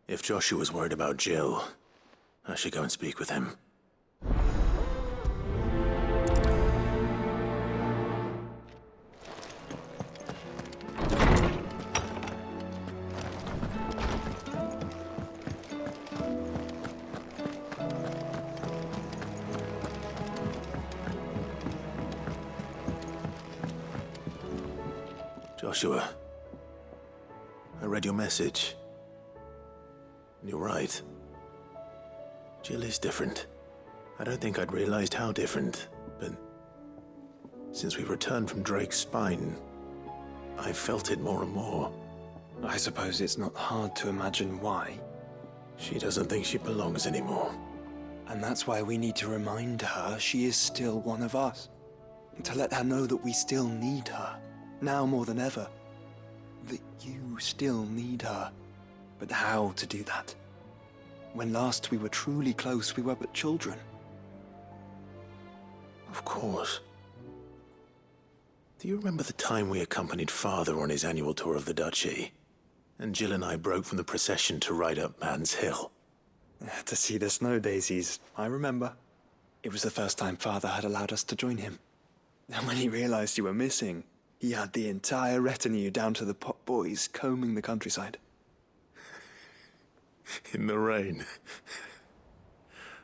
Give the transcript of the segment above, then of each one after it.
If Joshua's worried about Jill, I should go and speak with him. Joshua, I read your message. You're right. Jill is different. I don't think I'd realized how different, but since we returned from Drake's spine, I've felt it more and more. I suppose it's not hard to imagine why. She doesn't think she belongs anymore. And that's why we need to remind her she is still one of us. To let her know that we still need her, now more than ever. That you still need her. But how to do that? When last we were truly close, we were but children. Of course. Do you remember the time we accompanied Father on his annual tour of the Duchy? And Jill and I broke from the procession to ride up Man's Hill. To see the snow daisies, I remember. It was the first time Father had allowed us to join him. And when he realized you were missing, he had the entire retinue down to the pot boys combing the countryside. In the rain.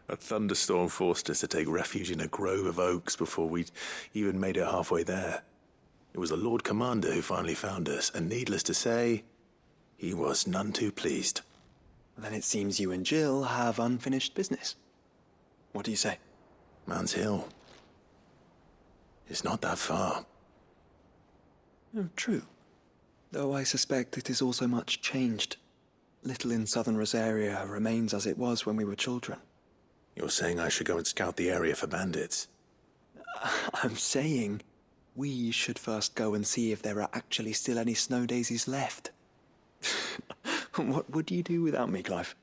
A thunderstorm forced us to take refuge in a grove of oaks before we'd even made it halfway there. It was the Lord Commander who finally found us, and needless to say, he was none too pleased. Then it seems you and Jill have unfinished business. What do you say? Man's Hill. It's not that far. Oh, true. Though I suspect it is also much changed. Little in southern Rosaria remains as it was when we were children. You're saying I should go and scout the area for bandits? I'm saying we should first go and see if there are actually still any snow daisies left. What would you do without me, Clive?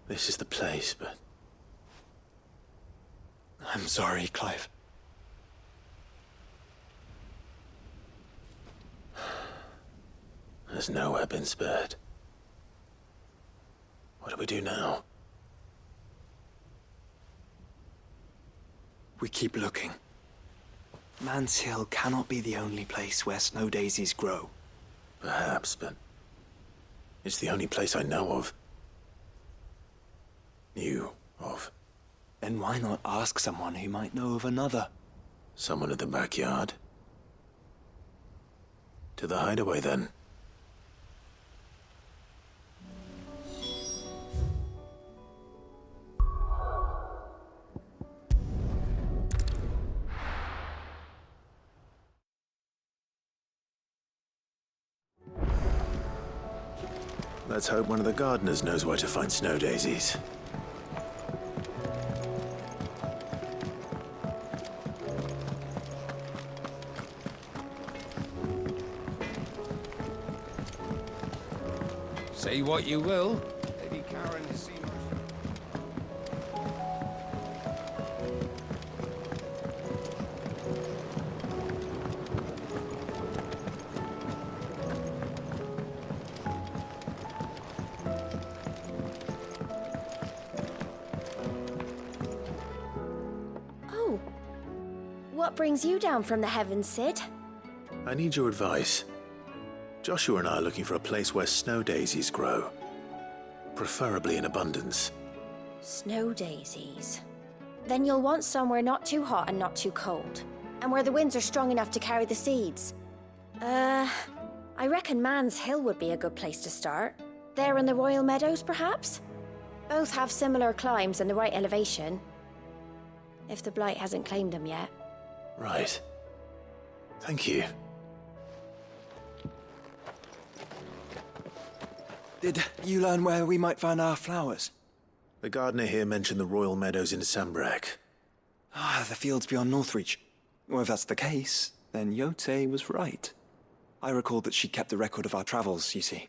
This is the place, but... I'm sorry, Clive. There's nowhere been spared. What do we do now? We keep looking. Man's Hill cannot be the only place where snow daisies grow. Perhaps, but... it's the only place I know of. Knew of. Then why not ask someone who might know of another? Someone at the backyard? To the hideaway, then. Let's hope one of the gardeners knows where to find snow daisies. Say what you will, Lady Karen has seen... Oh. What brings you down from the heavens, Sid? I need your advice. Joshua and I are looking for a place where snow daisies grow. Preferably in abundance. Snow daisies. Then you'll want somewhere not too hot and not too cold. And where the winds are strong enough to carry the seeds. I reckon Man's Hill would be a good place to start. There in the Royal Meadows, perhaps? Both have similar climbs and the right elevation. If the Blight hasn't claimed them yet. Right. Thank you. Did you learn where we might find our flowers? The gardener here mentioned the royal meadows in Sambrak. Ah, the fields beyond Northreach. Well, if that's the case, then Yote was right. I recalled that she kept a record of our travels, you see.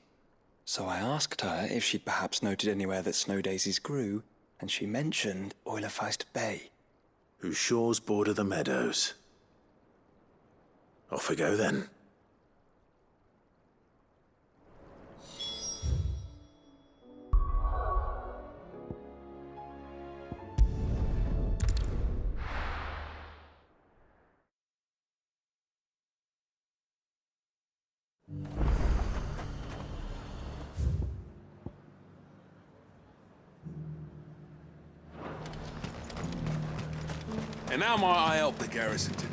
So I asked her if she'd perhaps noted anywhere that snow daisies grew, and she mentioned Oilefeist Bay. Whose shores border the meadows. Off we go then. And how might I help the garrison today?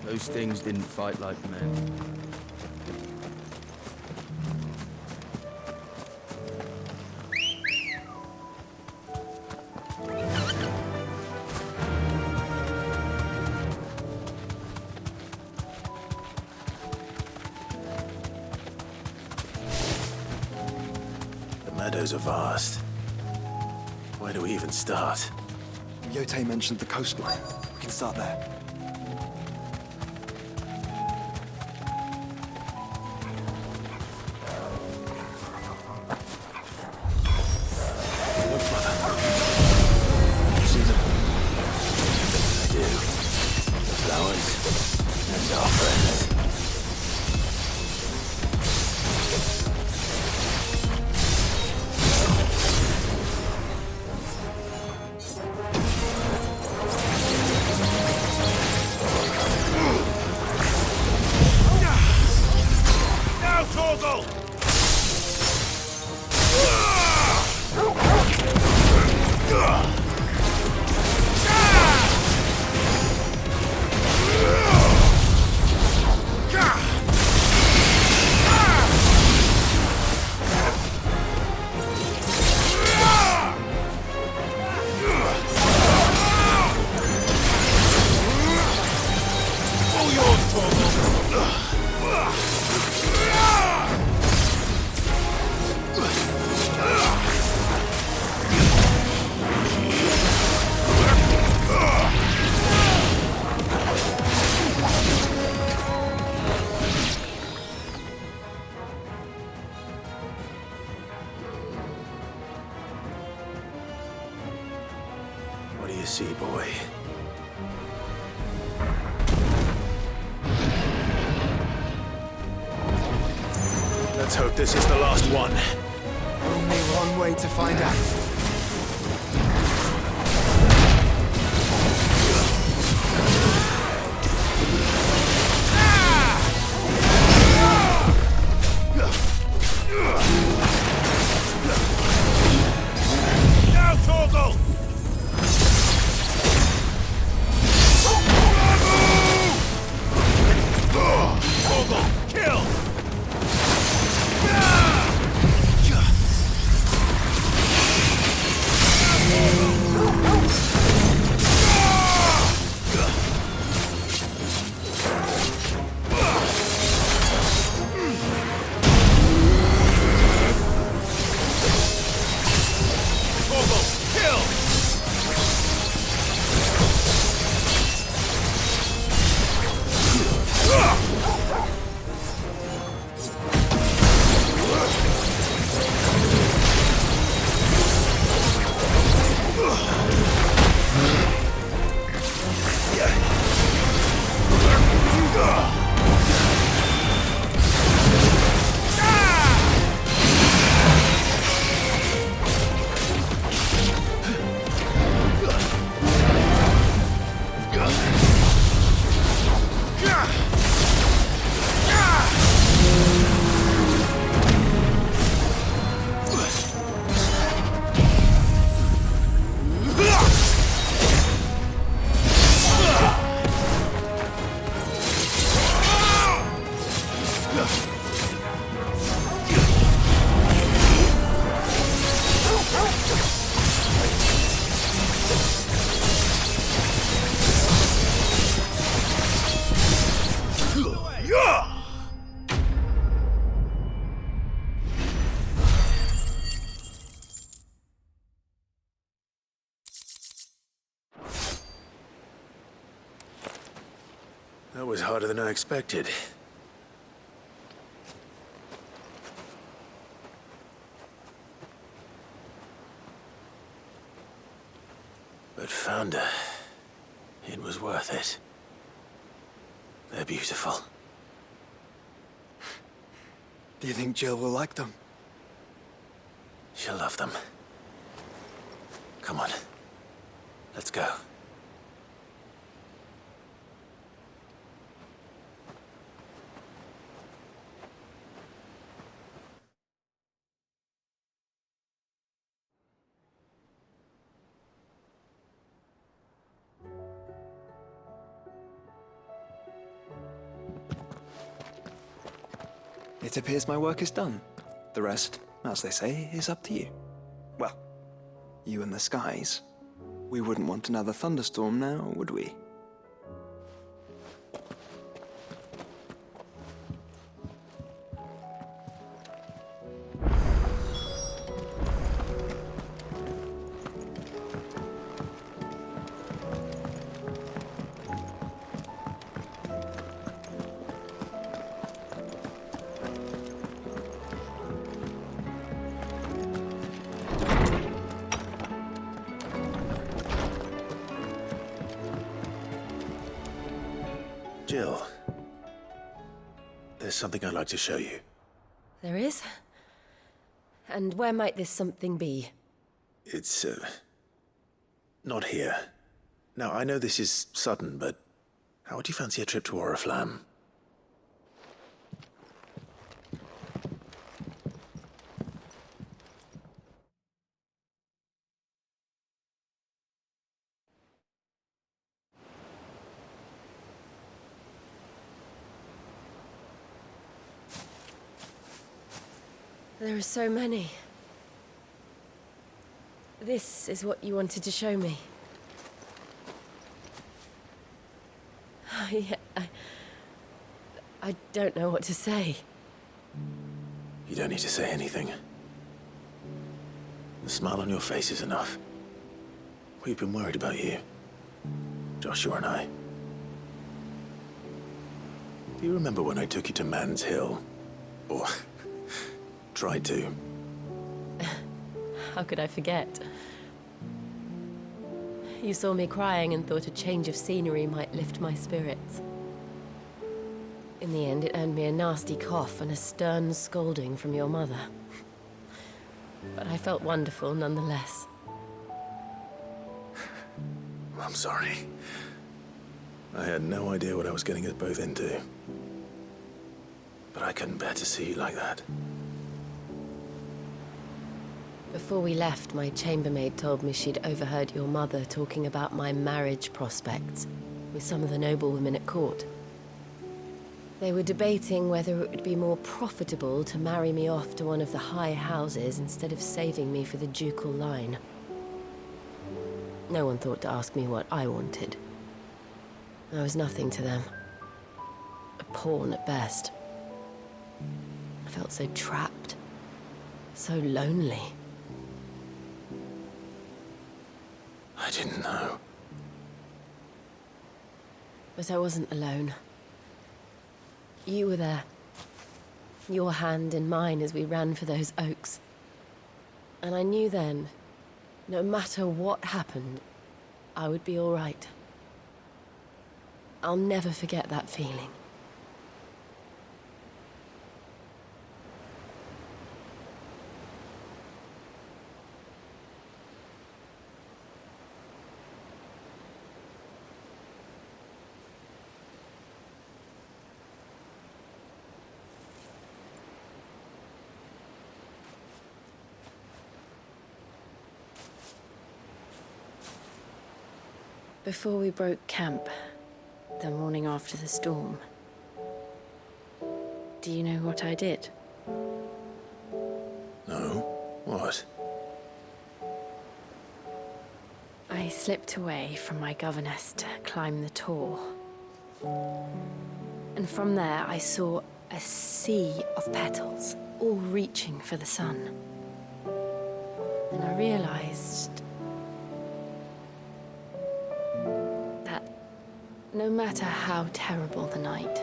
Those things didn't fight like men. Meadows are vast. Where do we even start? Yote mentioned the coastline. We can start there. Look, Mother. You see them? I do. The flowers and our friends. What do you see, boy? Let's hope this is the last one. Only one way to find out. That was harder than I expected. But found her. It was worth it. They're beautiful. Do you think Jill will like them? She'll love them. Come on. Let's go. It appears my work is done. The rest, as they say, is up to you. Well, you and the skies. We wouldn't want another thunderstorm now, would we? Jill, there's something I'd like to show you. There is? And where might this something be? It's, not here. Now, I know this is sudden, but how would you fancy a trip to Oriflamme? There are so many. This is what you wanted to show me. Yeah, I don't know what to say. You don't need to say anything. The smile on your face is enough. We've been worried about you, Joshua and I. Do you remember when I took you to Man's Hill? Or tried to? How could I forget? You saw me crying and thought a change of scenery might lift my spirits. In the end, it earned me a nasty cough and a stern scolding from your mother. But I felt wonderful nonetheless. I'm sorry. I had no idea what I was getting us both into. But I couldn't bear to see you like that. Before we left, my chambermaid told me she'd overheard your mother talking about my marriage prospects with some of the noblewomen at court. They were debating whether it would be more profitable to marry me off to one of the high houses instead of saving me for the ducal line. No one thought to ask me what I wanted. I was nothing to them. A pawn at best. I felt so trapped. So lonely. I didn't know. But I wasn't alone. You were there. Your hand in mine as we ran for those oaks. And I knew then, no matter what happened, I would be all right. I'll never forget that feeling. Before we broke camp, the morning after the storm, do you know what I did? No? What? I slipped away from my governess to climb the tor. And from there I saw a sea of petals, all reaching for the sun. And I realized No matter how terrible the night,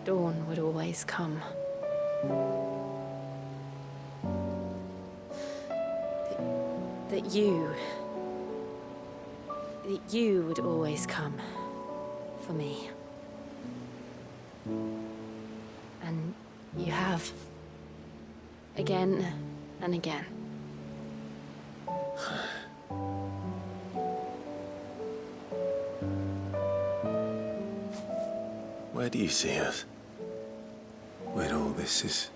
dawn would always come. That you would always come for me. And you have. Again and again. Where do you see us? When all this is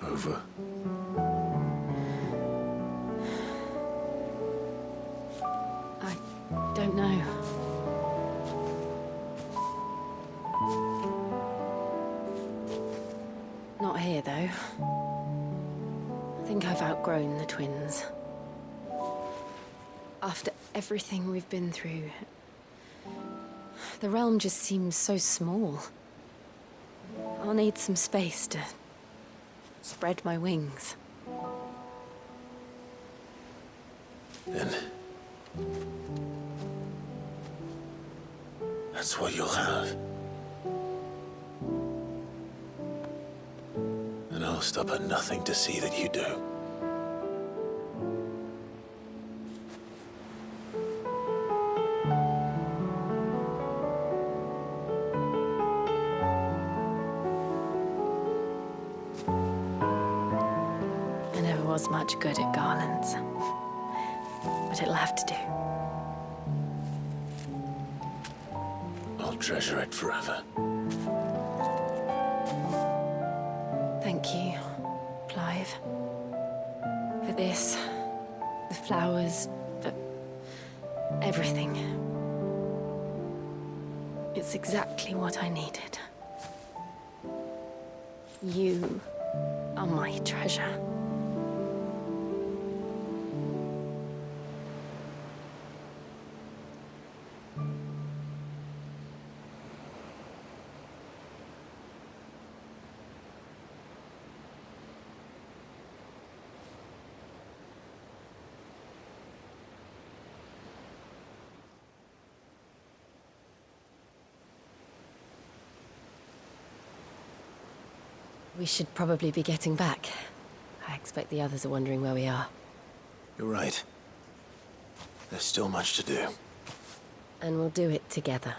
over? I don't know. Not here, though. I think I've outgrown the twins. After everything we've been through, the realm just seems so small. I'll need some space to spread my wings. Then that's what you'll have. And I'll stop at nothing to see that you do. I never was much good at garlands, but it'll have to do. I'll treasure it forever. Thank you, Clive. For this, the flowers, for everything. It's exactly what I needed. You are my treasure. We should probably be getting back. I expect the others are wondering where we are. You're right. There's still much to do. And we'll do it together.